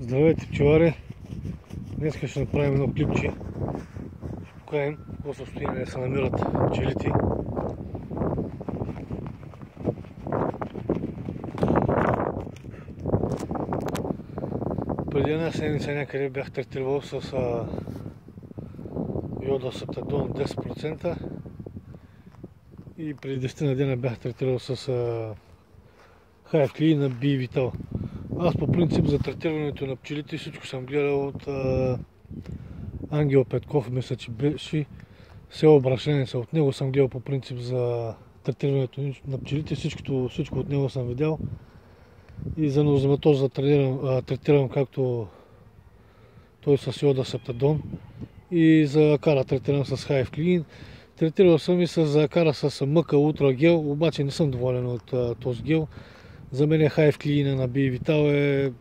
Здравейте, пчелари! Днес ще направим едно клипче. Ще покажем в какво състояние се намират пчелите. Преди една седмица някъде бях третирал с йодосептадон 10% и преди 10 дена бях третирал с Hive Clean на B-Vital. Аз по принцип за третирането на пчелите всичко съм гледал от Ангел Петков, мисля, че беше село Брашленица. От него съм гледал по принцип за третирането на пчелите, всичко от него съм видял. И за нозематоз третирам както той с йодосептадон и за акара третирам с Hive Clean. Третирал съм и с акара с мъка ултра гел, обаче не съм доволен от този гел. За мен Hive Clean на B-Vital е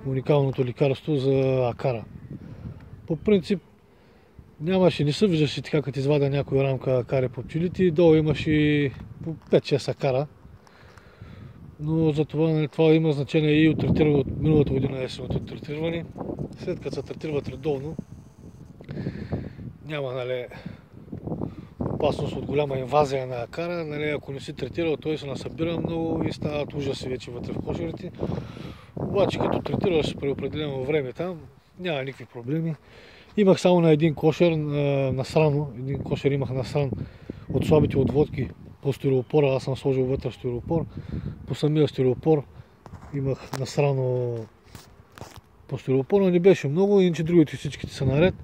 уникалното лекарство за акара. По принцип не се виждаше така, като извада някоя рамка акари по пчелите, долу имаше по 5-6 акара. Но за това има значение и от миналата година есенното третиране. След като се третират редовно, няма опасност от голяма инвазия на акара. Ако не си третирал, той се насъбира много и стават ужаси вече вътре в кошерите. Обаче като третираш при определено време там, няма никакви проблеми. Имах само на един кошер насрано, насран от слабите отводки по стиропора. Аз съм сложил вътре стиропор. По самия стиропор имах насрано по стиропора, не беше много, иначе другите всичките са наред.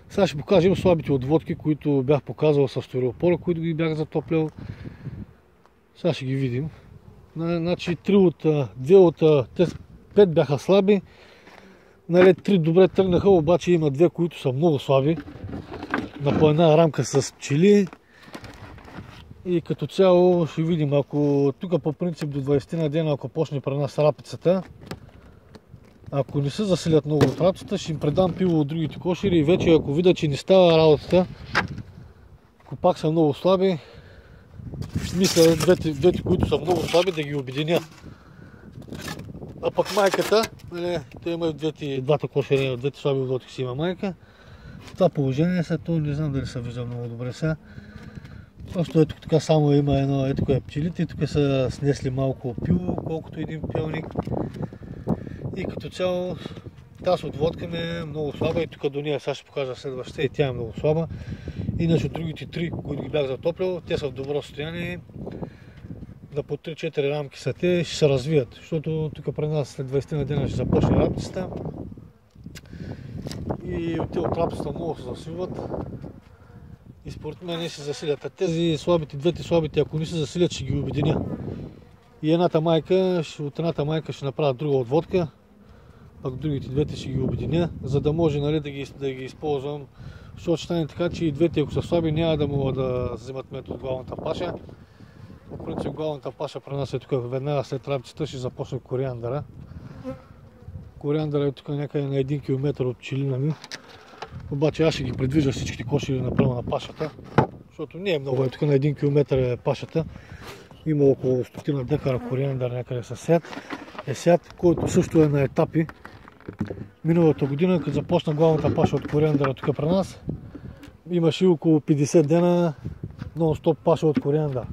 Сега ще покажем слабите отводки, които бях показал с стиропора, които ги бях затоплял. Сега ще ги видим. Значи 5 бяха слаби. 3 добре тръгнаха, обаче има 2, които са много слаби. На по една рамка с пчели. И като цяло ще видим, ако тук по принцип до 20 на дена, ако почне при нас рапицата, ако не се заселят много от рапицата, ще им предам пило от другите кошери и вече ако видя, че не става работата, ако пак са много слаби, мисля двете, които са много слаби, да ги обединя. А пък майката, те имат двата кошери, двете слаби отводки си има майка. В това положение то не знам дали се вижда много добре сега. Просто ето така само има едно пчелите, тук са снесли малко пило, колкото един пилник. И като цяло тази отводка ми е много слаба и тук до нея сега ще покажа следващата и тя е много слаба. Иначе другите 3, които ги бях затоплял, те са в добро състояние. На по 3-4 рамки са те, ще се развият, защото тук при нас след 20 на дена ще започне рапицата. И те от рапицата много се засилват. И според мен не се засилят. А тези двете слабите, ако не се засилят, ще ги обединя. И от едната майка ще направя друга отводка, пък другите двете ще ги обединя, за да може да ги използвам. Защото ще стане така, че и двете, ако са слаби, няма да могат да вземат мед от главната паша. По принцип главната паша при нас е тук веднага след рапицата ще започне кориандъра. Кориандъра е тук някъде на 1 км от пчелина ми. Обаче аз ще ги предвижда всичките кошери направо на пашата, защото не е много, тук на 1 км е пашата. Има около 100 декара кориандър някъде са сят, който също е на етапи. Миналата година, като започна главната паша от кориандъра тук при нас, имаше около 50 дена нон-стоп паша от кориандър.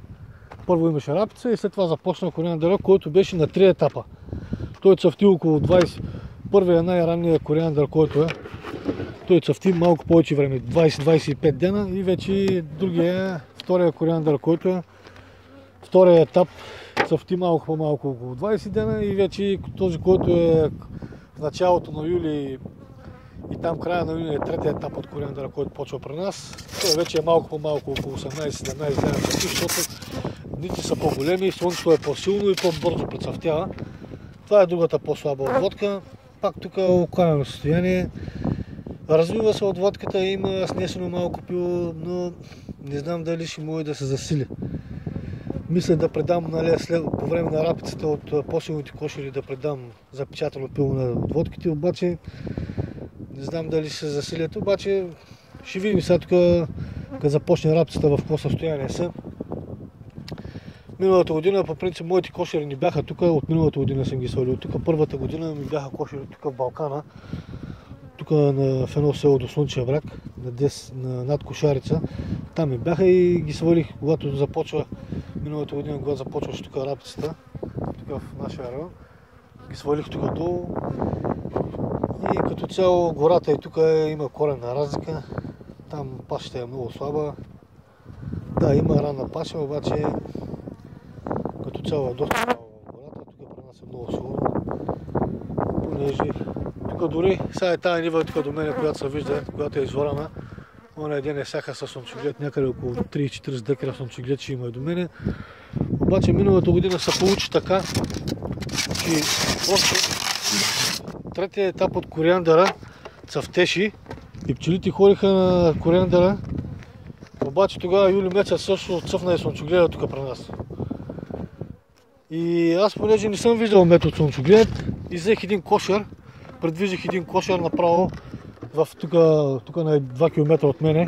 Първо имаше рапица и след това започна кориандъра, който беше на 3 етапа. Той цъфти около 20. Първият най-ранният кориандър, който той цъфти малко повече време, 20-25 дена и вече втория кориандър, който е втория етап, цъфти малко по-малко около 20 дена и вече този, който е в началото на юли и там края на юли е третия етап от кориандъра, който почва при нас. Той вече е малко по-малко, около 18-17 дена, защото дните са по-големи, слънцето е по-силно и по-бързо прецъфтява. Това е другата по-слаба отводка. Пак тук е окаяно състояние. Развива се отводката, има снесено малко пило, но не знам дали ще може да се засили. Мисля да предам по време на рапицата от по-силните кошери да предам запечатано пило на отводките, обаче не знам дали ще се засилят, обаче ще видим сега тук, като започне рапицата в какво състояние са. Миналата година, по принцип, моите кошери не бяха тук, от миналата година съм ги свалил тук. Първата година ми бяха кошери тук в Балкана, тук в едно село до Слънчев бряг, над Кошарица. Там ми бяха и ги свалих, когато започва, миналата година, когато започваше тук рапицата, тук в нашия район. Ги свалих тук долу и като цяло гората и тук има коренна разлика. Там пашата е много слаба. Да, има ранна паша, обаче като цяло е доста слаба в гората. Тук при нас е много сигурно. Понеже тук дори, сега е тая нива тук до мене, която се вижда, която е изворена. Оня ден е сяха с слънчоглед, някъде около 30-40 декара слънчоглед ще има и до мене. Обаче миналата година се получи така, че просто третия етап от кориандъра цъфтеше и пчелите ходиха на кориандъра. Обаче тогава юли месец също цъфна и слънчогледа тук при нас. И аз, понеже не съм виждал метод слънчоглед, и взех един кошер, предвиждах един кошер направо тук на 2 км от мене.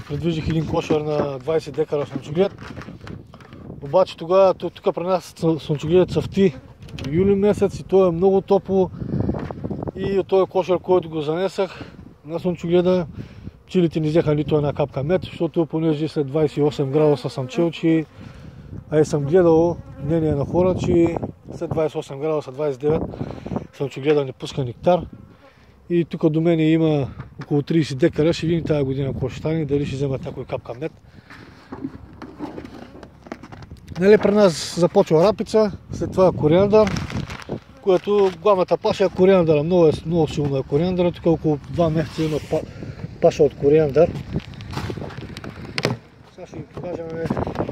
Предвиждах един кошер на 20 декара слънчоглед. Обаче тогава тук при нас слънчогледът цъфти юли месец и то е много топло. И от този кошер, който го занесах на слънчогледа, пчелите не взеха нито една капка мед, защото понеже след 28 градуса съм чел, че съм гледал мнение на хора, че след 28 градуса, 29 слънчогледа не пуска нектар. И тук до мен има около 30 декара, ще видим тази година какво ще стане, дали ще вземат някой капка мед. Нали, при нас започва рапица, след това кориандър, което главната паша е кориандъра, много силна е кориандъра, тук около 2 месеца има паша от кориандър. Сега ще ви покажем,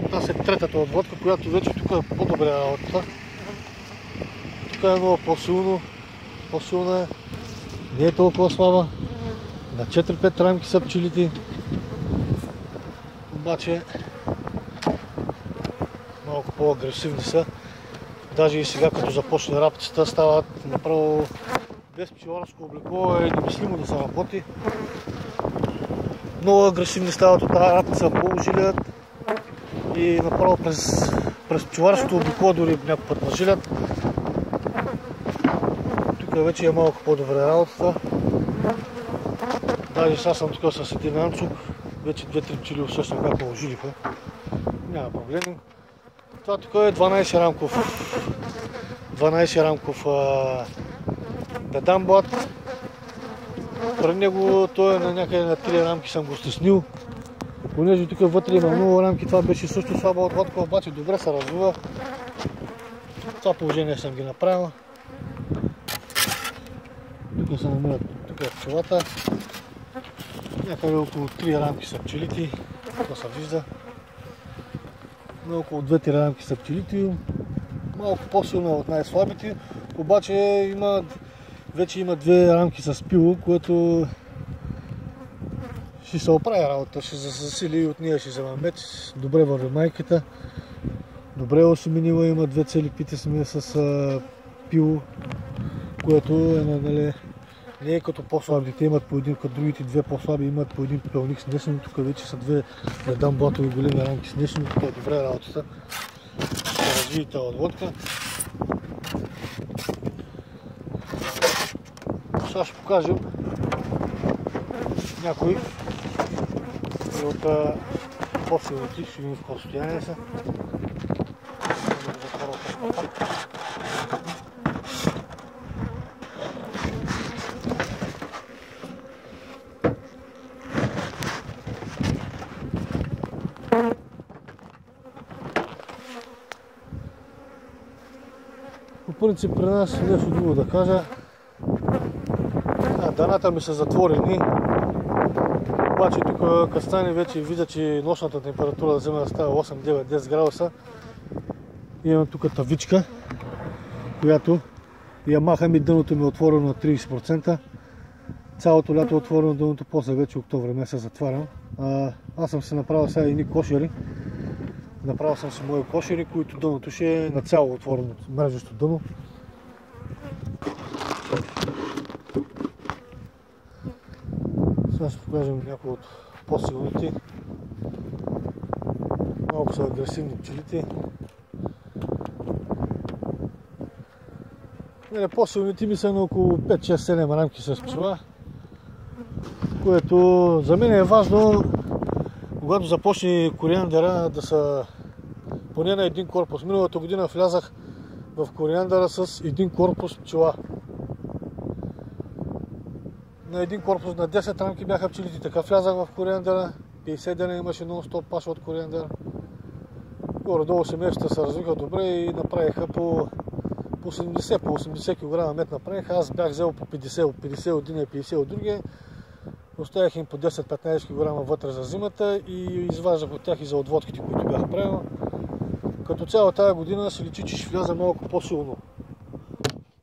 това е третата отводка, която вече тук е по-добре работата. Тук е много по-силна е, не е толкова слаба, на 4-5 рамки са пчелите, обаче малко по-агресивни са. Даже и сега, като започне рапицата, стават направо без пчеларско облекло, е немислимо да се работи. Много агресивни стават от тази рапица, много жилят и направо през пчеларското облекло дори някой път нажилят. Тук вече е малко по-добре работата. Даже сега съм тук с един анцук, вече 2-3 пчели усещам как му ожилиха. Няма проблеми. Това тук е 12 рамков бедамблат. При него той е на някъде на 3 рамки съм го стеснил. Понеже тук вътре има много рамки, това беше също слаба отводка, обаче добре се развива. Това положение съм ги направил. Тук се намират, тук е пчелата. Някъде около 3 рамки са пчелите, това се вижда. На около 2-3 рамки са пчелите, малко по-силна от най-слабите, обаче вече има 2 рамки с пило, което ще се оправи работа, ще се засили и от нея ще взема мед. Добре върви майката, добре осеменила, има 2 цели пити сме с пило, което е не е като по-слабите, имат по един, като другите 2 по-слаби имат по един пълник снесени, тук вече са 2 бедамблатови големи рамки снесени, тук е добре работата. Ще развие тази отводка. Сега ще покажем някои от по-силните, ще видим в какво състояние са. По принцип при нас нещо друго да кажа. Даната ми са затворени. Обаче тук като стане вече видя, че нощната температура да взема да става 8-9-10 градуса. Имам тук тавичка, която я махам и дъното ми е отворено на 30%. Цялото лято е отворено дъното, после вече октомври месец затварям. Аз съм си направил сега едни кошери. Направил съм си мои кошери, които дъното ще е на цяло отворено, мрежещо дъно. Сега ще покажем някои от по-силните. Малко са агресивни пчелите. По-силните ми са на около 5-6-7 рамки с пчела, което за мен е важно, когато започне кориандъра, да са поне на един корпус. Миналата година влязах в кориандъра с един корпус пчела. На един корпус на 10 рамки бяха пчелите. Така влязах в кориандъра, 50 дена имаше нон-стоп паша от кориандър. Горе-долу семействата се развиха добре и направиха по 80 кг мед направиха. Аз бях взел по 50 от един и 50 от другия. Оставях им по 10-15 кг вътре за зимата и изваждах от тях и за отводките, които бях правил. Като цяло тази година се личи, че ще вляза малко по-силно.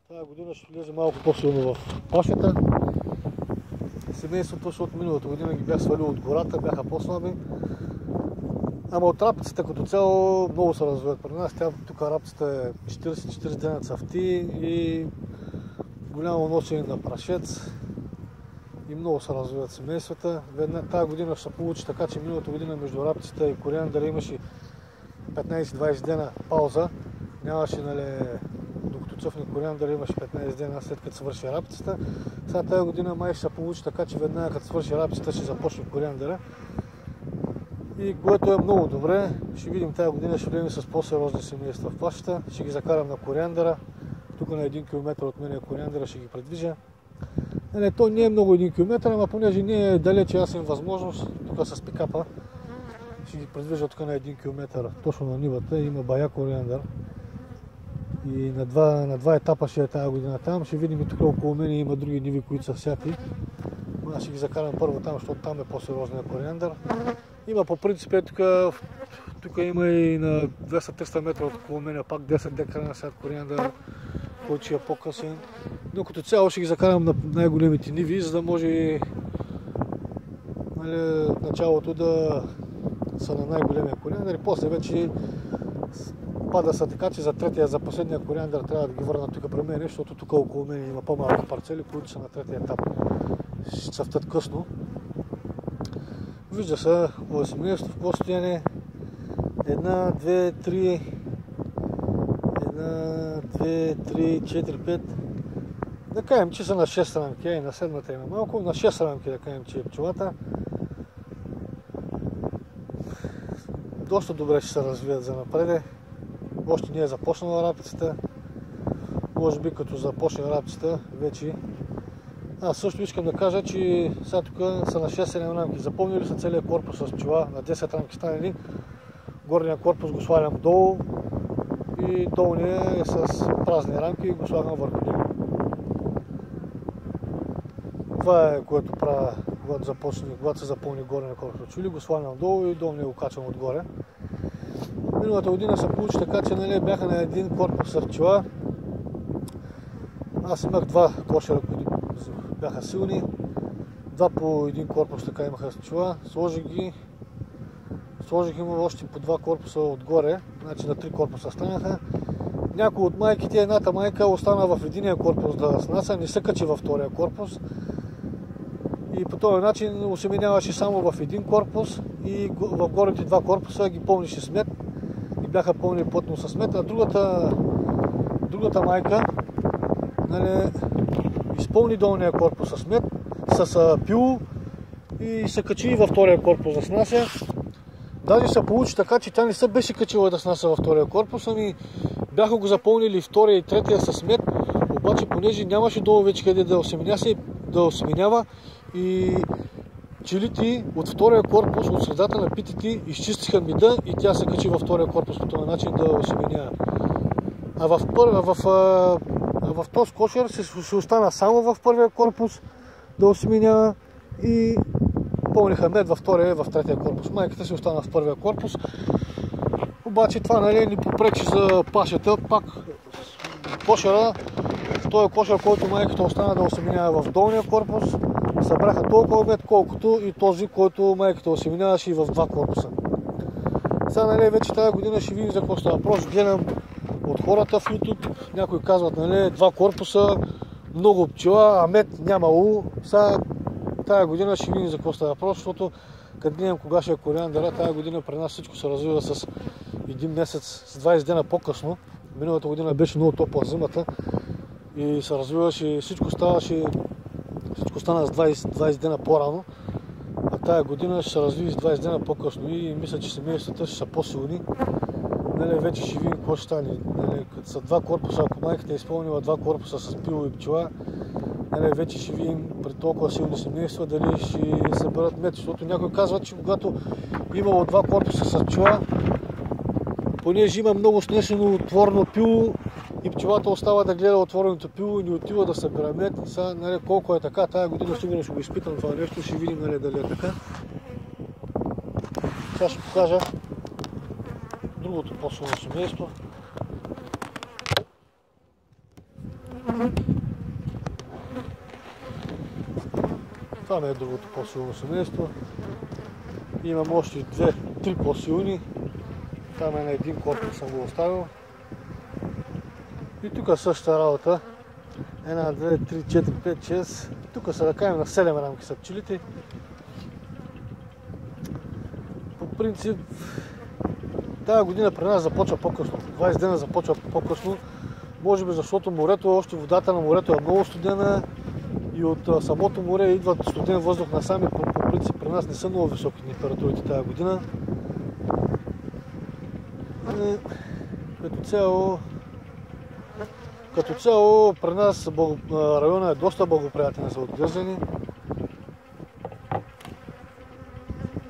Тази година ще влезе малко по-силно в пашата. Семейството, защото миналата година ги бях свалил от гората, бяха по-слаби. Ама от рапицата като цяло много се развиват при нас. Тук рапицата е 40 дена цъфти и голямо носене на прашец. И много се развиват семействата. Тази година ще се получи така, че миналата година между рапицата и кориандъра имаше 15-20 дена пауза. Нямаше, докато цъфне кориандъра, имаше 15 дена след като свърши рапицата. Сега тази година май ще се получи така, че веднага като свърши рапицата ще започне кориандъра. И което е много добре. Ще видим тази година, ще влезем с по-сериозни семейства в пашата. Ще ги закарам на кориандъра. Тук на 1 км от мен е кориандъра, ще ги предвижа. То не е много 1 км, ама понеже не е далече, аз имам възможност, тук с пикапа, ще ги предвижа тук на 1 км, точно на нивата, има бая кориандър. И на два етапа ще е тази година там, ще видим и тук около мен има други ниви, които са всяти. Аз ще ги закарам първо там, защото там е по-сериозният кориандър. Има по принцип, тук има и на 200-300 метра от около мен, пак 10 декара на сяд кориандър, който ще е по-късен. Но като цяло ще ги закарам на най-големите ниви, за да може началото да са на най-големия кориандър и после вече пада са така, че за последния кориандър трябва да ги върна тук при мен, защото тук около мен има по-малки парцели, които са на третия етап. Ще цъфтат късно. Вижда се какво семейство, в какво стояние. 1, 2, 3, 4, 5. Да кажем, че са на 6 рамки, и на седмата има малко, на 6 рамки да кажем, че е пчелата. Доста добре ще се развият за напреде. Още не е започнала рапицата. Може би като започне рапицата вече. Аз също искам да кажа, че сега тук са на 6-7 рамки. Запомнили са целият корпус с пчела, на 10 рамки станали. Горния корпус го свалям долу и долния е с празни рамки и го слагам върху него. Това е което правя, когато се запълни горния корпус. Чули го свалям долу и долния го качвам отгоре. Миналата година се получи така, че бяха на един корпус с пчела. Аз имах два кошера, които бяха силни. Два по един корпус така имаха с пчела. Сложих им още по два корпуса отгоре, значи на 3 корпуса станаха. Някои от майките, едната майка остана в единия корпус да снася, не се качи във втория корпус. И по този начин осеменяваше само в един корпус и в горните два корпуса ги пълнише с мед. И бяха пълни плътно с мед, а другата майка изпълни долния корпус с мед, с пило и се качи във втория корпус да снася. Даже се получи така, че тя не се беше качила да снася във втория корпус, ами бяха го запълнили втория и третия с мед, обаче понеже нямаше долу вече къде да осеменява и пчелите от втория корпус, от средата на питите, изчистиха меда и тя се качи във втория корпус по този начин да осеменява. А в този кошер се остана само в първия корпус да осеменява и пълниха мед във втория и в третия корпус. Майката си остана в първия корпус. Обаче това ни попречи за пашата. Пак кошера, този кошер, който майката остана да осеменява в долния корпус, събраха толкова мед, колкото и този, който майката осеменяваше и в два корпуса. Сега вече тази година ще видим за какво става въпрос. Гледам от хората в YouTube, някои казват, два корпуса, много пчела, а мед нямало. Сега тази година ще видим за какво става въпрос, защото къде имам кога ще е кориандъра, тази година при нас всичко се развива с един месец, с 20 дена по-късно. Миналата година беше много топла зимата и се развиваше, всичко стана с 20 дена по-рано, а тази година ще се развие с 20 дена по-късно и мисля, че семействата ще са по-силни. Нали, вече ще видим какво ще стане. Нали, като са два корпуса, ако майката е изпълнила два корпуса с пило и пчела, нали, вече ще видим при толкова силни семейства дали ще съберат мед, защото някой казва, че когато имало два корпуса с пчела, понеже има много снесено отворено пило и пчелата остава да гледа отвореното пило и не отива да събира мед. Сега, нали, колко е така, тази година сигурно ще го изпитам това нещо, ще видим, нали, дали е така. Сега ще покажа другото по-силно семейство. Това е другото по-силно семейство. Имам още 2-3 по-силни. Там е на един корпус съм го оставил. И тук същата работа. 1, 2, 3, 4, 5, 6. Тук са да кажем на 7 рамки са пчелите. По принцип, тази година при нас започва по-късно. 20 дена започва по-късно. Може би защото морето, още водата на морето е много студена и от самото море идва студен въздух насам и по принцип при нас не са много високи температурите тази година. Като цяло при нас района е доста благоприятен за отглеждане.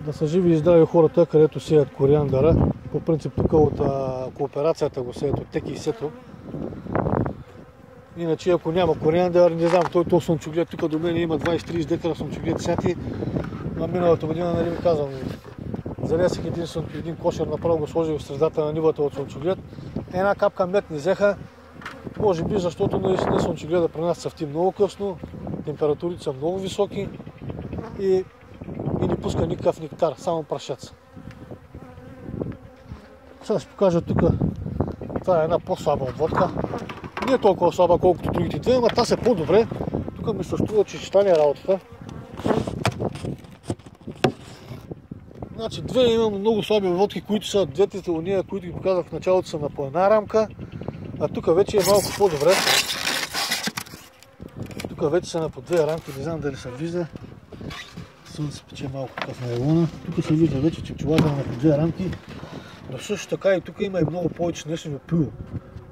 Да са живи и здрави хората, където сеят кориандъра. По принцип тук от кооперацията го сеят от Теки и Сето. Иначе ако няма кориандър, не знам, той слънчоглед, тук до мен има 20-30 декара слънчоглед сяти. На миналата година, нали ви казвам, залесих един кошер, направо го сложих в средата на нивата от слънчоглед. Една капка мед не взеха, може би защото наистина слънчогледа при нас цъфти много късно, температурите са много високи и не пуска никакъв нектар, само прашец. Сега ще покажа тук, това е една по-слаба отводка. Не е толкова слаба, колкото другите две, но тази е по-добре. Тук ми се струва, че ще стане работата. Значи две имам много слаби отводки, които са двете уния, които ги показах в началото, са на по една рамка. А тук вече е малко по-добре. Тук вече са на по две рамки, не знам дали се вижда. Слънце пече малко такъв на елона. Тук се вижда вече, че пчелата е на по две рамки. Но също така и тук има и много повече снесено пило.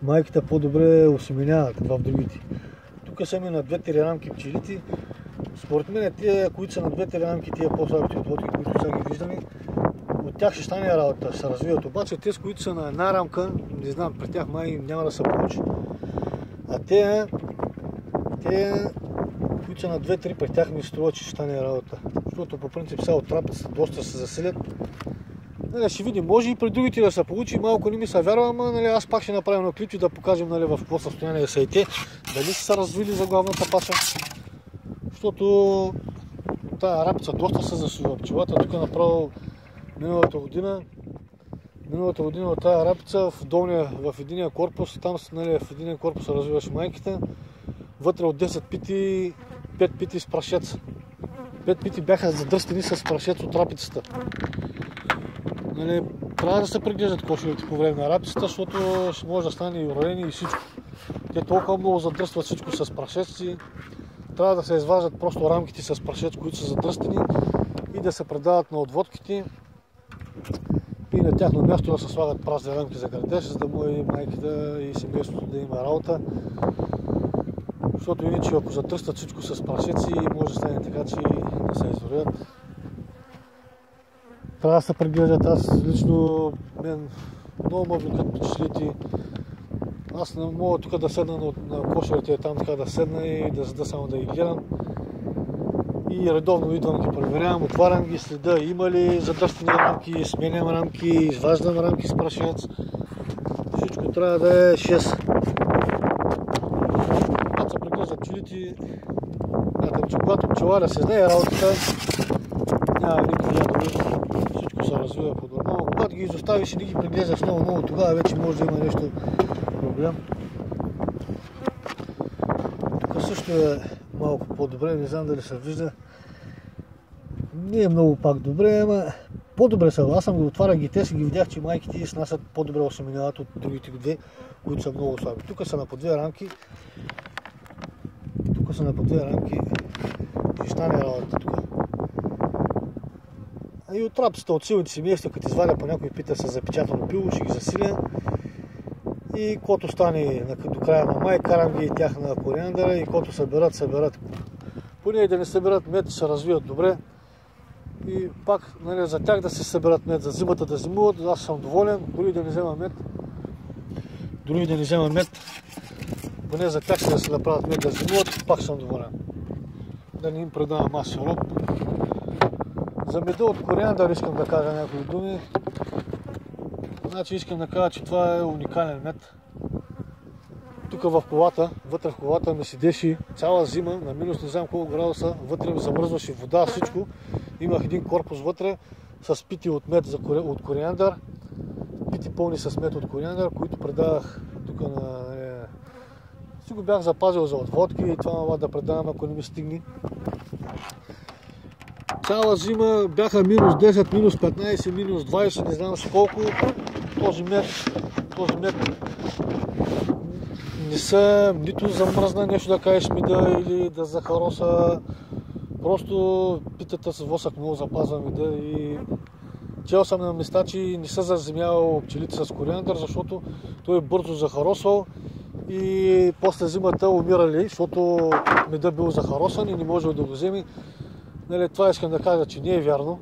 Майките по-добре осеменяват в другите. Тук са ми на 2-3 рамки пчелите. Според мен тия, които са на 2-3 рамки, тия по-слабите отводки, които сега ги виждаме, от тях ще стане работа, ще се развиват. Обаче тези, които са на една рамка, не знам, при тях май няма да се получи. А те, които са на 2-3, при тях ми се струва, че ще стане работа. Защото по принцип сега от трапецата доста се заселят. Нали, ще видим, може и при другите да се получи, малко не ми се вярва, ама нали, аз пак ще направим на клипче да покажем нали, в какво състояние са и те, дали са развили за главната паша. Защото тази рапица доста се засилва. Пчелата тук направо миналата година от тази рапица в единия корпус, там нали, в единия корпус се развиваше майките, вътре от 10 пити, 5 пити с прашец. 5 пити бяха задръстени с прашец от рапицата. Нали, трябва да се преглеждат кошерите по време на рапицата, защото ще може да стане и роени и всичко. Те толкова много задръстват всичко с прашеци. Трябва да се изваждат просто рамките с прашец, които са задръстени и да се предават на отводките и на тяхно място да се слагат празни рамки за градеж, за да може майката и семейството да има работа. Защото иначе ако задръстат всичко с прашеци, може да стане така, че да се изорят. Трябва да се прегледат. Аз лично много ме влекат впечатлите. Аз не мога тук да седна на кошерите, там така да седна и да само да ги гледам. И редовно идвам ги проверявам, отварям ги, следа има ли задръстени рамки, сменям рамки, изваждам рамки с прашец. Всичко трябва да е 6. Когато се преглеждат пчелите, когато пчеларя се знае работата, няма никакви ядове, всичко се развива по-нормално. Когато ги изоставиш и не ги преглеждаш много, тогава вече може да има нещо проблем. Тук също е малко по-добре, не знам дали се вижда. Не е много пак добре, ама по-добре са. Аз съм ги отварях ги, те си ги видях, че майките снасят по-добре осеменяват от другите две, които са много слаби. Тук са на по две рамки. И ще стане работа тук. И от рапцата от силните семейства, като извадя по някой пита с запечатано пило, ще ги засиля. И когато стане до края на май, карам ги и тях на кориандъра и когато съберат. Поне да не съберат мед, ще се развият добре. И пак за тях да се съберат мед, за зимата да зимуват, аз съм доволен, дори да не взема мед. Поне за тях ще да се направят мед да зимуват, пак съм доволен. Да не им предавам аз сироп. За меда от кориандър искам да кажа някои думи. Значи искам да кажа, че това е уникален мед. Тук в колата, вътре в колата ми седеше цяла зима на минус не знам колко градуса, вътре ми замръзваше вода, всичко. Имах един корпус вътре с пити от мед от кориандър, пити пълни с мед от кориандър, които предавах тук на... Си го бях запазил за отводки и това мога да предавам, ако не ми стигне. Цяла зима бяха минус 10, минус 15, минус 20, не знам с колко. Този мед не са нито замръзна нещо да кажеш меда или да захароса. Просто питата с восък много запазва меда и чел съм на места, че не са заземявал пчелите с кориандър, защото той е бързо захаросвал и после зимата умирали, защото меда бил захаросан и не можел да го вземе. Това искам да кажа, че не е вярно.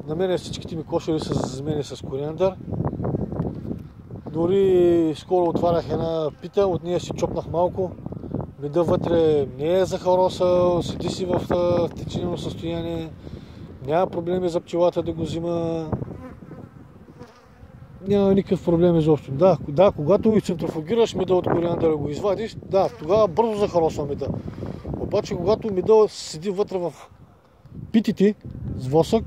На мен всичките ми кошери са заземени с кориандър. Дори скоро отварях една пита, от нея си чопнах малко. Меда вътре не е захаросал, седи си в течнено състояние. Няма проблеми за пчелата да го взима. Няма никакъв проблем изобщо. Да, когато го центрофугираш меда от кориандъра, го извадиш, да, тогава бързо захаросва меда. Обаче когато меда седи вътре в питите с восък,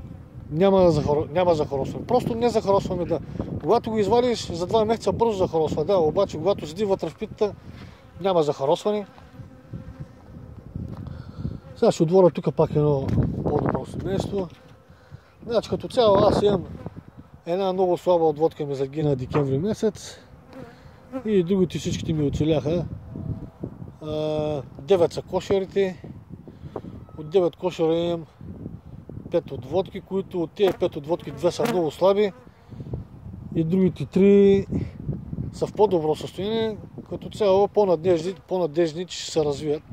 няма захаросване. Просто не захаросва меда. Когато го извадиш, за 2 месеца бързо захаросва. Да, обаче когато седи вътре в питата, няма захаросване. Сега ще отворя тук пак едно по-добро семейство. Значи като цяло аз имам една много слаба отводка ми загина декември месец и другите всичките ми оцеляха. 9 са кошерите. От 9 кошера имам 5 отводки, които от тези 5 отводки 2 са много слаби и другите 3 са в по-добро състояние, като цяло по-надежни, че ще се развият.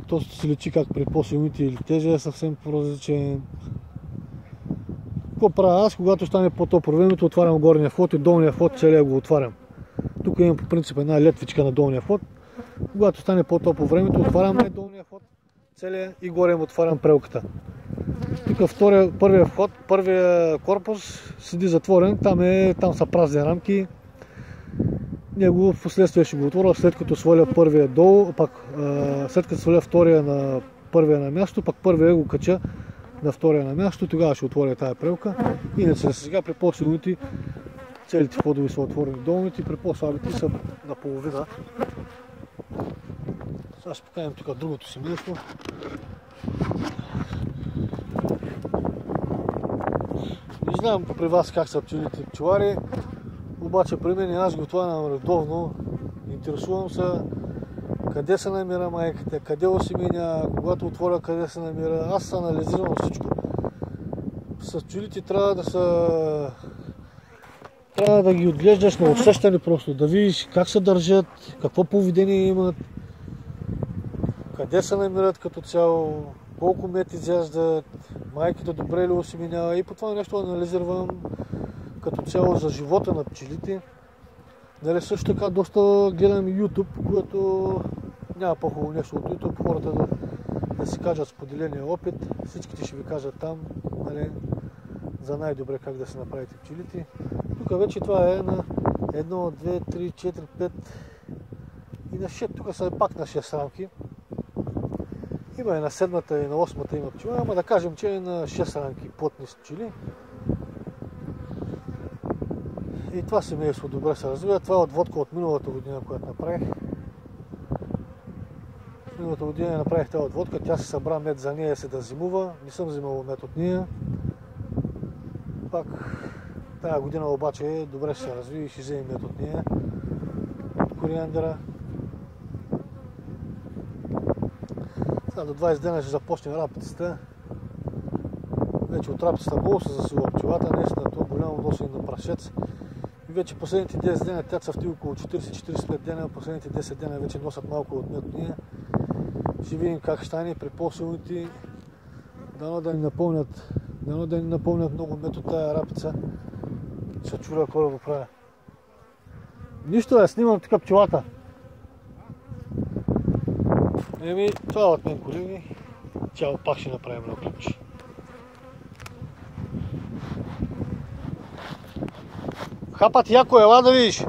То се лечи как при по-силните или тези е съвсем по-различен. Какво правя аз? Когато стане по-топло времето, отварям горния вход и долния вход целия го отварям. Тук имам по принцип една летвичка на долния вход. Когато стане по-топло времето, отварям долния вход целия и горе им отварям прелката. Тук първия корпус седи затворен, там са празни рамки. Него в последствие ще го отворя, след като сваля първия долу, след като сваля втория на първия на място, пак първия го кача на втория на място, тогава ще отворя тая прелка. Иначе сега при по-силните целите входови са отворени долните, при по-слабите са наполовина. Сега ще покажем тук другото семейство. Не знам при вас как са пчелите пчелари, обаче при мен аз го отварям редовно, интересувам се къде се намира майката, къде осеменя, когато отворя къде се намира, аз анализирам всичко. С пчелите трябва да ги отглеждаш на усещане просто, да видиш как се държат, какво поведение имат, къде се намират като цяло, колко мед изяждат, майката добре ли осеменява и по това нещо анализирам като цяло за живота на пчелите. Също така доста гледам YouTube, което няма по-хубаво нещо от YouTube, хората да си кажат споделения опит, всичките ще ви кажат там, за най-добре как да се направите пчелите. Тук вече това е на 1, 2, 3, 4, 5 и на 6, тук са пак на 6 рамки. Има и на 7-та и на 8-та има пчела, ама да кажем, че е на 6 рамки плътни пчели. И това семейство добре се развива. Това е отводка от миналата година, която направих. Миналата година направих тази отводка, тя се събра мед за нея се да зимува. Не съм взимал мед от нея. Пак тази година обаче добре ще се разви и ще вземем мед от нея. От кориандъра. Сега до 20 дена ще започне рапицата. Вече от рапицата много се засилва пчелата, наистина това голямо носене на прашец. И вече последните 10 дена, тя цъфти около 40-45 дена, последните 10 дена вече носят малко от мед от нея. Ще видим как ще стане при по-силните. Дано да ни напълнят много мед от тая рапица. Ще чуля кой да го правя. Нищо да снимам така пчелата. Еми, това е от мен, колеги. Чао, пак ще направим едно клипче. Хапат яко, ела да видиш!